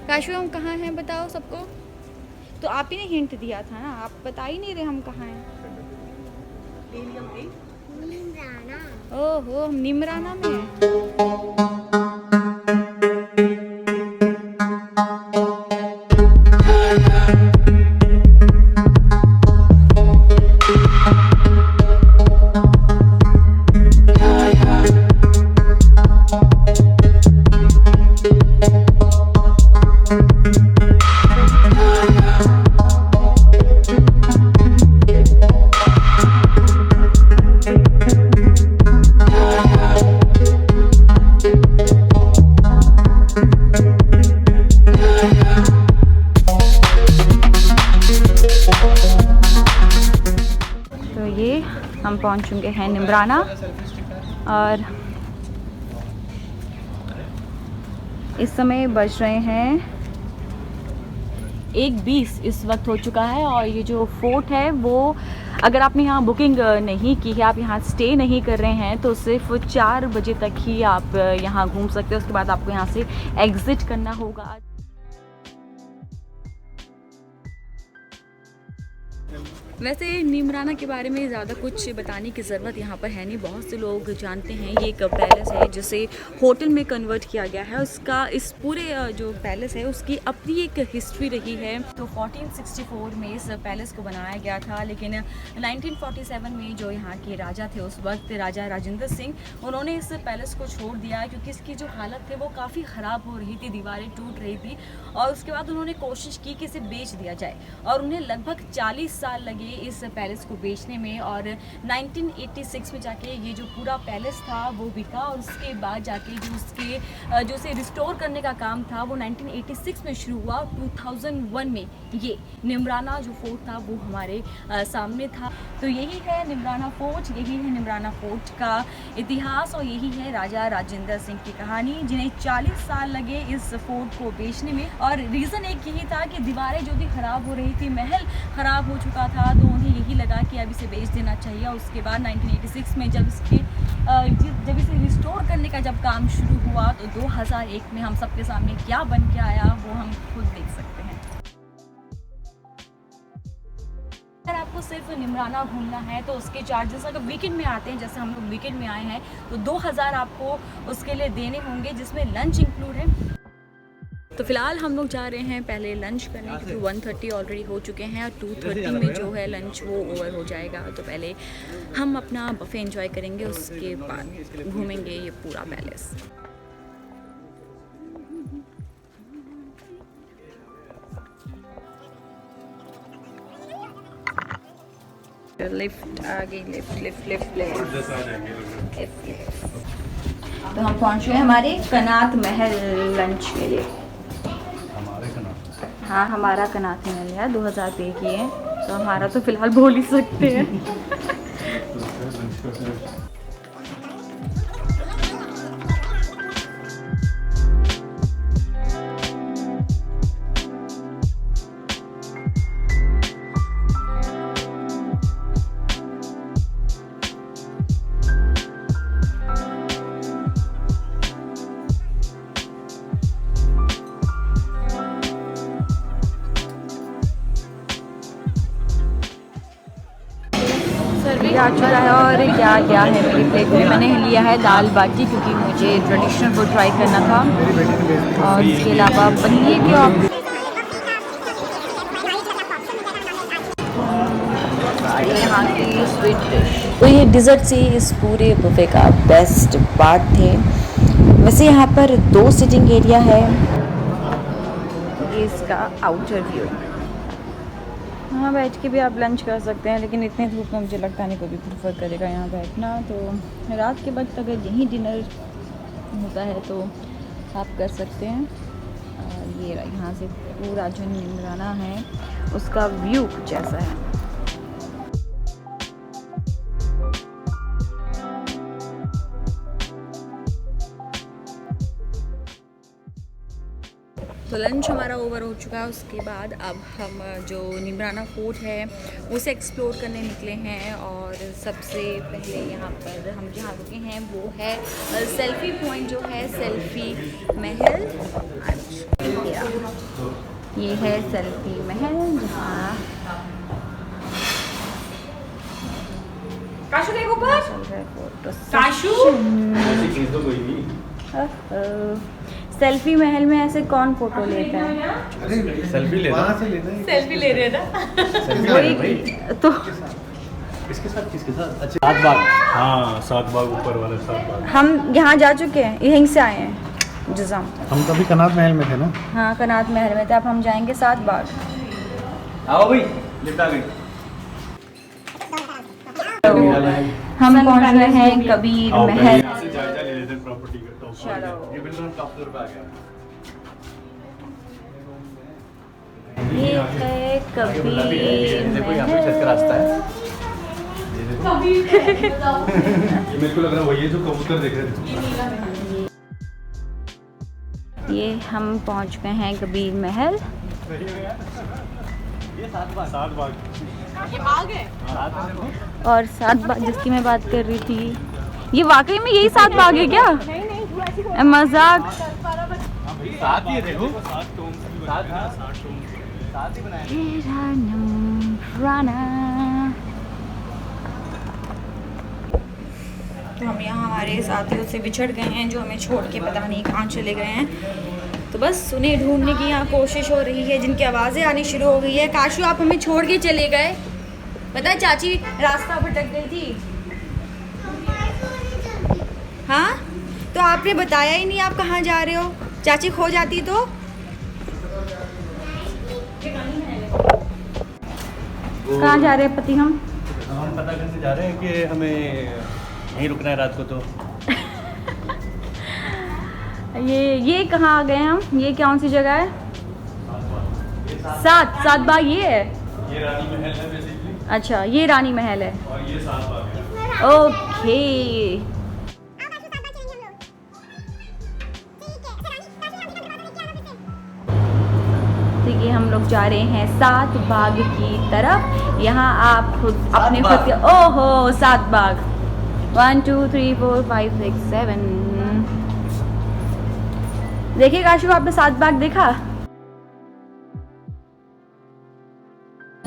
Cashew हम कहाँ हैं बताओ सबको। तो आप ही ने हिंट दिया था ना, आप बता ही नहीं रहे हम कहाँ हैं। ओहो हम निमराना में हैं। हम पहुंच चुके हैं निमराना और इस समय बज रहे हैं 1:20 इस वक्त हो चुका है। और ये जो फोर्ट है वो अगर आपने यहाँ बुकिंग नहीं की है, आप यहाँ स्टे नहीं कर रहे हैं, तो सिर्फ 4 बजे तक ही आप यहाँ घूम सकते हैं। उसके बाद आपको यहाँ से एग्ज़िट करना होगा। वैसे निमराना के बारे में ज़्यादा कुछ बताने की ज़रूरत यहाँ पर है नहीं, बहुत से लोग जानते हैं। ये एक पैलेस है जिसे होटल में कन्वर्ट किया गया है। उसका इस पूरे जो पैलेस है उसकी अपनी एक हिस्ट्री रही है। तो 1464 में इस पैलेस को बनाया गया था, लेकिन 1947 में जो यहाँ के राजा थे उस वक्त राजा राजेंद्र सिंह, उन्होंने इस पैलेस को छोड़ दिया क्योंकि इसकी जो हालत थी वो काफ़ी ख़राब हो रही थी, दीवारें टूट रही थी। और उसके बाद उन्होंने कोशिश की कि इसे बेच दिया जाए और उन्हें लगभग 40 साल लगे इस पैलेस को बेचने में। और 1986 में जाके ये जो पूरा पैलेस था वो बिका और उसके बाद जाके जो इसे रिस्टोर करने का काम था वो 1986 में शुरू हुआ। 2001 में ये निमराना जो फोर्ट था वो हमारे सामने था। तो यही है निमराना फोर्ट, यही है निमराना फोर्ट का इतिहास और यही है राजा राजेंद्र सिंह की कहानी, जिन्हें 40 साल लगे इस फोर्ट को बेचने में। और रीज़न एक यही था कि दीवारें जो थी ख़राब हो रही थी, महल ख़राब हो चुका था, तो उन्हें यही लगा कि अब इसे बेच देना चाहिए। और उसके बाद 1986 में जब इसे रिस्टोर करने का जब काम शुरू हुआ तो 2001 में हम सबके सामने क्या बन के आया वो हम खुद देख सकते हैं। अगर आपको सिर्फ निमराना घूमना है तो उसके चार्जेस अगर वीकेंड में आते हैं, जैसे हम लोग वीकेंड में आए हैं, तो 2000 आपको उसके लिए देने होंगे, जिसमें लंच इंक्लूड है। तो फिलहाल हम लोग जा रहे हैं पहले लंच करने, क्योंकि 1:30 ऑलरेडी हो चुके हैं और 2:30 में जो है लंच वो ओवर हो जाएगा। तो पहले हम अपना बफे एंजॉय करेंगे, उसके बाद घूमेंगे ये पूरा पैलेस। लिफ्ट आ गई, लिफ्ट। तो हम पहुँच गए हमारे कनात महल लंच के लिए। हाँ हमारा कनात महल है, 2000 पे किए, तो हमारा तो फिलहाल बोल ही सकते हैं। आ चुका है और क्या है मेरी प्लेट में। मैंने लिया है दाल बाटी क्योंकि मुझे ट्रेडिशनल को ट्राई करना था, और इसके अलावा पनीर के यहाँ की स्वीट डिश। तो ये डिज़र्ट से इस पूरे बुफे का बेस्ट पार्ट थे। वैसे यहाँ पर 2 सिटिंग एरिया है। ये इसका आउटर व्यू। हाँ बैठ के भी आप लंच कर सकते हैं, लेकिन इतने धूप में मुझे लगता नहीं कोई भी प्रेफर करेगा यहाँ बैठना। तो रात के वक्त अगर यहीं डिनर होता है तो आप कर सकते हैं। ये यहाँ से पूरा जो निमराना है उसका व्यू कुछ ऐसा है। तो लंच हमारा ओवर हो चुका है। उसके बाद अब हम जो निमराना फोर्ट है उसे एक्सप्लोर करने निकले हैं। और सबसे पहले यहाँ पर हम जहाँ रुके हैं वो है सेल्फी पॉइंट, जो है सेल्फी महल इंडिया। ये है सेल्फी महल जहाँ काशू देखो ऊपर। चल रहा है फोटो काशू ऐसी चीज तो कोई नहीं। सेल्फी महल में ऐसे कौन फोटो लेता है? अरे सेल्फी लेना, वहाँ से लेना है। सेल्फी ले रहे थे। सेल्फी वही लेना भाई। तो किसके साथ किसके साथ? अच्छा सात बाग। हाँ सात बाग ऊपर वाले सात बाग। हम यहाँ जा चुके हैं, यहीं से आए हैं जज़ाम। हम तभी कनात महल में थे ना। हाँ कनात महल में थे, अब हम जाएंगे सात बाग। आओ भाई लिफ्ट आ गई। हम पहुँच गए हैं कबीर महल। यहाँ से जायजा ले लेते हैं प्रॉपर्टी का। तो चलो। ये बिल्कुल टॉप फ्लोर पे आ गया। ये है कबीर देखो यहाँ पे छत का रास्ता है। ये मेरे को लग रहा है वही है जो कबूतर देख रहे थे। ये हम पहुंच गए हैं कबीर महल। ये सात बाग। ये बाग है। और सात बाग जिसकी मैं बात कर रही थी, ये वाकई में यही सात बाग है क्या? मजाक। सात ही है देखो। सात ही बनाए। तो हम यहाँ हमारे साथियों से बिछड़ गए हैं जो हमें छोड़ के पता नहीं कहाँ चले गए हैं। तो बस उन्हें ढूंढने की यहाँ कोशिश हो रही है, जिनकी आवाज़ें आनी शुरू हो गई है। काशू आप हमें छोड़ के चले गए, पता है चाची रास्ता भटक गई थी। हाँ तो आपने बताया ही नहीं आप कहाँ जा रहे हो, चाची खो जाती तो। कहाँ जा रहे हैं पति हम पता करने जा रहे हैं कि हमें यहीं रुकना है रात को। तो ये कहाँ आ गए हम? ये कौन सी जगह है? सात बाग ये है। ये रानी महल है बेसिकली। अच्छा ये रानी महल है। और ये सात बाग है। ओके तो ये हम लोग जा रहे हैं सात बाग की तरफ। यहाँ आप खुद अपने खुद के ओहो सात बाग 1 2 3 4 5 6 7 देखिए काशू आपने सात बाग देखा?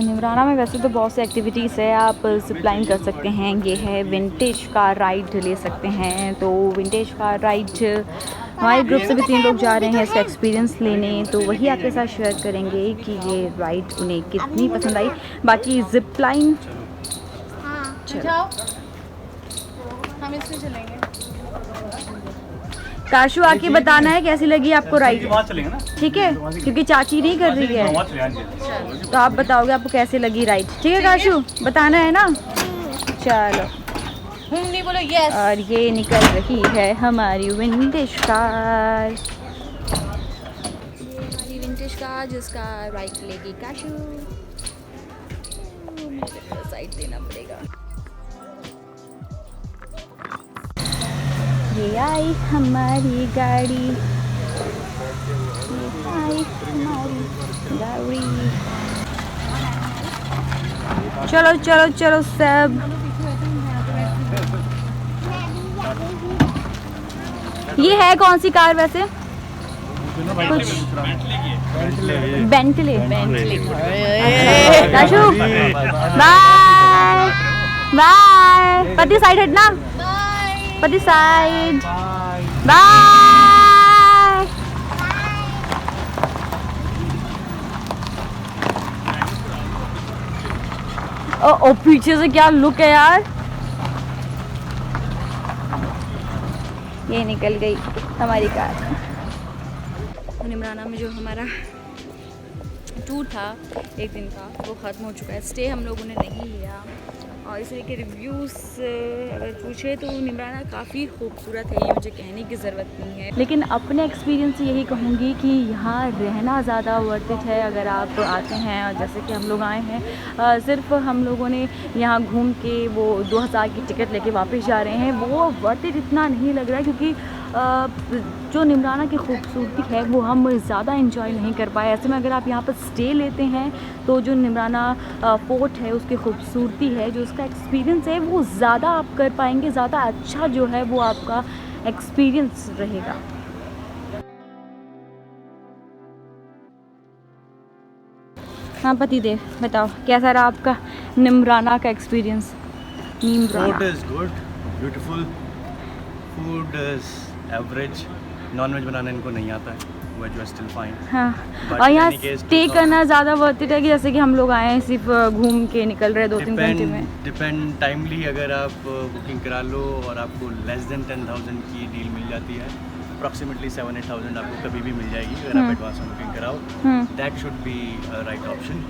निमराना में वैसे तो बहुत सी एक्टिविटीज़ है, आप जिपलाइन कर सकते हैं, ये है विंटेज कार राइड ले सकते हैं। तो विंटेज कार राइड हमारे ग्रुप से भी 3 लोग जा रहे हैं इसका एक्सपीरियंस लेने, तो वही आपके साथ शेयर करेंगे कि ये राइड उन्हें कितनी पसंद आई। बाकी जिपलाइन जाओ हम इसमें चलेंगे। काशू आके बताना है कैसी लगी आपको राइड, वहाँ चलेंगे ना। ठीक है? क्योंकि चाची नहीं कर रही है, वहाँ चलेंगे। तो आप बताओगे आपको कैसे लगी राइड, ठीक है काशू? बताना है ना। चलो नहीं बोलो यस। और ये निकल रही है हमारी विंटेज कार, हमारी विंटेज कार जिसका राइड लेगी काशू। मुझे साइड देना पड़ेगा। ये आई हमारी गाड़ी, ये आई हमारी गाड़ी। चलो चलो चलो सब। ये है कौन सी कार वैसे? कुछ बेंटले। Kashu bye bye. पति साइड हटना, पति साइड बाय। ओ पीछे से क्या लुक है यार। ये निकल गई हमारी कार। निमराना में जो हमारा टूर था एक दिन का वो ख़त्म हो चुका है। स्टे हम लोगों ने नहीं लिया और इसलिए के रिव्यूज़ अगर पूछे तो निमराना काफ़ी खूबसूरत है, ये मुझे कहने की ज़रूरत नहीं है। लेकिन अपने एक्सपीरियंस से यही कहूँगी कि यहाँ रहना ज़्यादा वर्थ इट है अगर आप आते हैं। और जैसे कि हम लोग आए हैं, सिर्फ हम लोगों ने यहाँ घूम के वो 2000 की टिकट लेके वापस जा रहे हैं, वो वर्थ इट इतना नहीं लग रहा है क्योंकि जो निमराना की खूबसूरती है वो हम ज़्यादा इंजॉय नहीं कर पाए। ऐसे में अगर आप यहाँ पर स्टे लेते हैं तो जो निमराना फोर्ट है उसकी खूबसूरती है, जो उसका एक्सपीरियंस है वो ज़्यादा आप कर पाएंगे, ज़्यादा अच्छा जो है वो आपका एक्सपीरियंस रहेगा। हाँ पतिदेव, बताओ कैसा रहा आपका निमराना का experience? Neemrana Food is good, beautiful. Food is average. Non-veg बनाना इनको नहीं आता है. Veg was still fine. हाँ, But और यहाँ in any case, स्टे 2000 करना ज़्यादा वर्थ इट है कि जैसे कि हम लोग आए हैं सिर्फ घूम के निकल रहे 2-3 घंटे में? डिपेंड टाइमली अगर आप बुकिंग करा लो और आपको लेस देन 10,000 की डील मिल जाती है, अप्रॉक्सीमेटली 7-8,000 आपको कभी भी मिल जाएगी अगर आप एडवांस में बुकिंग कराओ. That should be right option.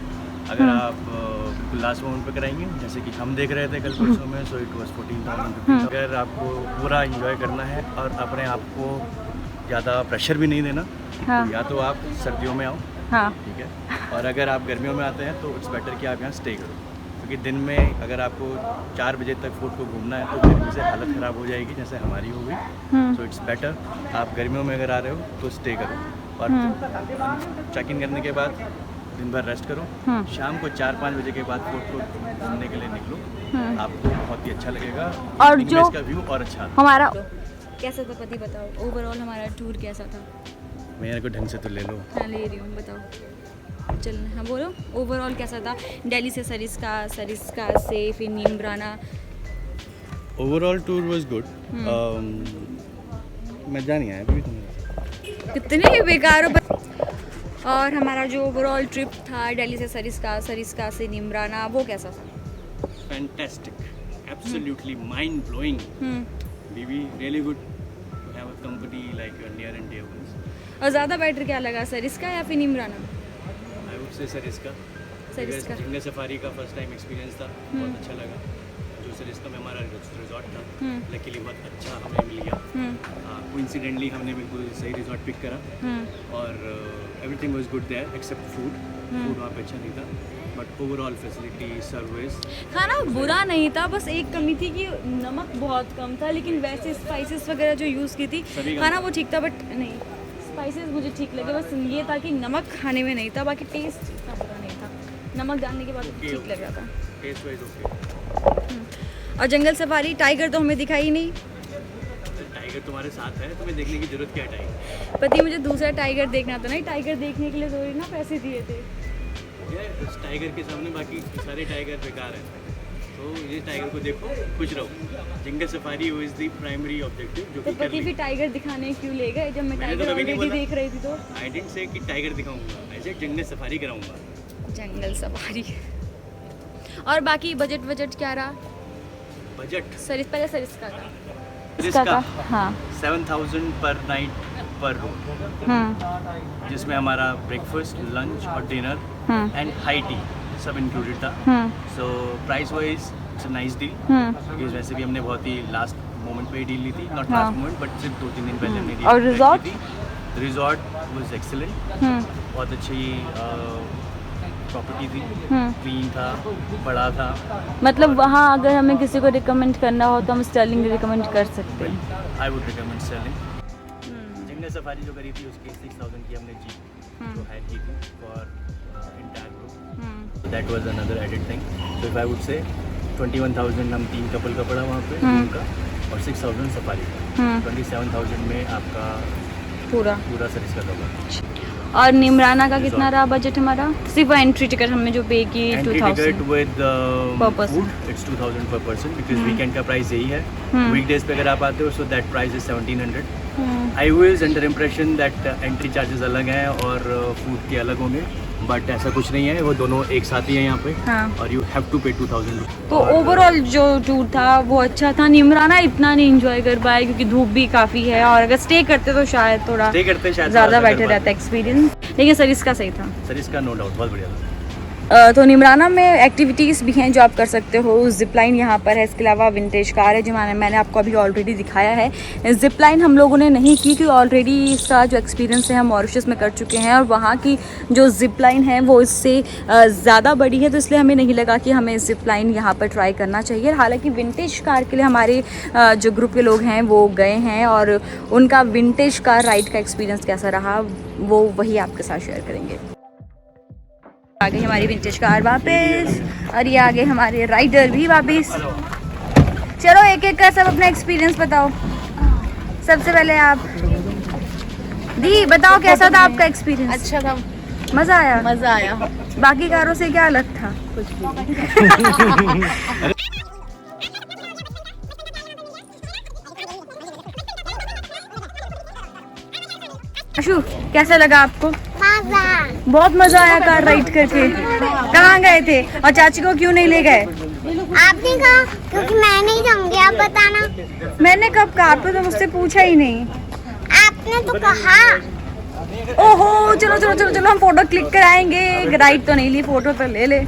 अगर आप बिल्कुल लास्ट मोमेंट पे कराएंगे जैसे कि हम देख रहे थे कल परसों में, सो इट वाज 14,000. अगर आपको पूरा एंजॉय करना है और अपने आप को ज़्यादा प्रेशर भी नहीं देना, हाँ. तो या तो आप सर्दियों में आओ, हाँ. ठीक है, और अगर आप गर्मियों में आते हैं तो इट्स बेटर कि आप यहाँ स्टे करो, क्योंकि दिन में अगर आपको 4 बजे तक फोर्ट को घूमना है तो गर्मी से हालत ख़राब हो जाएगी जैसे हमारी हो गई. सो इट्स बेटर आप गर्मियों में अगर आ रहे हो तो स्टे करो और चेक इन करने के बाद दिन भर रेस्ट करो. शाम को 4-5 बजे के बाद फोर्ट को घूमने के लिए निकलो, आपको बहुत ही अच्छा लगेगा और जो इसका व्यू और अच्छा था. हमारा कैसा था पति, बताओ ओवरऑल हमारा टूर कैसा था? मेरे को ढंग से तो ले लो. हाँ ले रही हूँ, बताओ. चलना, हाँ बोलो ओवरऑल कैसा था दिल्ली से सरिस्का से फिर Neemrana? Overall tour was good. मज़ा नहीं आया अभी तुम्हें. कितने ही बेकार हो. और हमारा जो ओवरऑल ट्रिप था दिल्ली से सरिस्का से नीमराना, वो कैसा था? Fantastic, absolutely mind blowing. We really good to have a company like your near and dear ones. और ज़्यादा बेटर क्या लगा, सरिस्का या फिर Neemrana? I would say Sariska. Sariska. Jingle safari का फर्स्ट टाइम एक्सपीरियंस था, बहुत अच्छा लगा. जो सरिस्का में हमारा रिजॉर्ट था, लकीली बहुत अच्छा हमें मिल गया. कोइंसिडेंटली हमने बिल्कुल सही रिजॉर्ट पिक करा और everything was good there except food. Food वहाँ पे अच्छा नहीं था, बट ओवरऑल फैसिलिटी, सर्विस, खाना बुरा नहीं था, बस एक कमी थी कि नमक बहुत कम था, लेकिन वैसे स्पाइसेस वगैरह जो यूज़ की थी खाना वो ठीक था. बट नहीं, स्पाइसेस मुझे ठीक लगे, बस ये था कि नमक खाने में नहीं था, बाकी टेस्ट इतना बुरा नहीं था. नमक डालने के बाद ठीक लग रहा था. Taste wise okay. और जंगल सफारी टाइगर तो हमें दिखाई ही नहीं. टाइगर तुम्हारे साथ है, तुम्हें देखने की जरूरत क्या है? टाइगर पति मुझे दूसरा टाइगर देखना था ना, टाइगर देखने के लिए थोड़ी ना पैसे दिए थे. उस टाइगर के सामने बाकी सारे टाइगर बेकार हैं, तो ये टाइगर को देखो, खुश रहो. Jungle safari is the primary objective जो तो कि कर पति ली. भी टाइगर दिखाने क्यों ले गए जब मैं मैंने तो टाइगर कभी नहीं ऑलरेडी बोला. देख रही थी? तो आई डिडंट से कि टाइगर दिखाऊंगा, ऐसे जंगल सफारी कराऊंगा. जंगल सफारी. और बाकी बजट क्या रहा? बजट पहले सरिस्का का. इसका हाँ. 7,000 पर नाइट पर रूम, जिसमें हमारा ब्रेकफास्ट, लंच और डिनर एंड हाई टी सब इंक्लूडेड था. So price wise it's a nice deal, क्योंकि वैसे भी हमने बहुत ही लास्ट मोमेंट पे ही डील ली थी. नॉट लास्ट मोमेंट बट सिर्फ 2-3 दिन पहले हमने और रिजॉर्ट? Resort was excellent. बहुत अच्छी प्रॉपर्टी थी, क्लीन था, बड़ा था. मतलब वहाँ अगर हमें किसी को रिकमेंड करना हो तो हम स्टर्लिंग रिकमेंड कर सकते हैं. I would recommend Sterling. जंगल सफारी जो करी थी उसकी 6,000 की हमने जीप जो हायर की थी for entire group. That was another added thing. So if I would say 21,000 हम 3 कपल का पड़ा वहाँ पे रूम का, और 6,000 सफारी का. 27,000 में आपका पूरा सरिस्का का पड़ा. और निमराना का कितना रहा बजट हमारा? सिर्फ एंट्री टिकट हमने जो पे की 2,000 ticket with per person. Food it's 2,000 पर पर्सन, बिकॉज वीकेंड का प्राइस यही है. वीकडेज पे अगर आप आते हो so that price is 1,700. I was under impression that entry charges अलग हैं और फूड के अलग होंगे, बट ऐसा कुछ नहीं है. वो दोनों एक साथ ही हैं यहाँ पे. और यू हैव टू पे 2,000. तो ओवरऑल जो टूर था वो अच्छा था. निमराना इतना नहीं एंजॉय कर पाए क्योंकि धूप भी काफ़ी है, और अगर स्टे करते तो शायद थोड़ा ज़्यादा बेटर रहता एक्सपीरियंस. लेकिन सरिस्का सही था. सरिस्का नो डाउट बहुत बढ़िया था. तो निमराना में एक्टिविटीज़ भी हैं जो आप कर सकते हो. जिप लाइन यहाँ पर है, इसके अलावा विंटेज कार है जो मैंने आपको अभी ऑलरेडी दिखाया है. जिप लाइन हम लोगों ने नहीं की क्योंकि ऑलरेडी इसका जो एक्सपीरियंस है हम मॉरिशस में कर चुके हैं, और वहाँ की जो जिप लाइन है वो इससे ज़्यादा बड़ी है, तो इसलिए हमें नहीं लगा कि हमें जिप लाइन यहाँ पर ट्राई करना चाहिए. हालाँकि विंटेज कार के लिए हमारे जो ग्रुप के लोग हैं वो गए हैं, और उनका विंटेज कार राइड का एक्सपीरियंस कैसा रहा वो वही आपके साथ शेयर करेंगे. आ गई हमारी विंटेज कार वापस, और ये आगे हमारे राइडर भी वापस. चलो एक एक का सब अपना एक्सपीरियंस बताओ. सबसे पहले आप दी बताओ कैसा था आपका एक्सपीरियंस? अच्छा था. मजा आया? मजा आया। बाकी कारों से क्या अलग था? कुछ भी। अशु, कैसा लगा आपको? मजा। बहुत मजा आया कार राइड करके। कहाँ गए थे और चाची को क्यों नहीं ले गए? आपने कहा, क्योंकि मैं नहीं जाऊंगी, आप बताना। मैंने कब कहा? आपने तो मुझसे पूछा ही नहीं। आपने तो कहा। ओहो, चलो चलो चलो चलो, हम फोटो क्लिक कराएंगे। राइड तो नहीं ली, फोटो तो ले ले।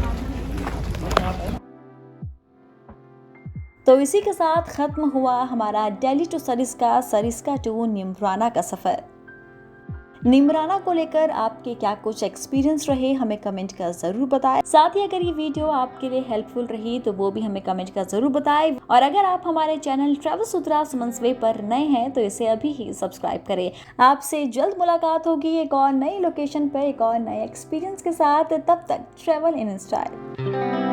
तो इसी के साथ खत्म हुआ हमारा दिल्ली टू सरिस्का, सरिस्का टू निमराना का सफर। निमराना को लेकर आपके क्या कुछ एक्सपीरियंस रहे, हमें कमेंट कर जरूर बताएं। साथ ही अगर ये वीडियो आपके लिए हेल्पफुल रही तो वो भी हमें कमेंट कर जरूर बताएं। और अगर आप हमारे चैनल ट्रैवल सूत्रा सुमन्स वे पर नए हैं तो इसे अभी ही सब्सक्राइब करें। आपसे जल्द मुलाकात होगी एक और नई लोकेशन पर, एक और नए एक्सपीरियंस के साथ। तब तक ट्रैवल इन स्टाइल।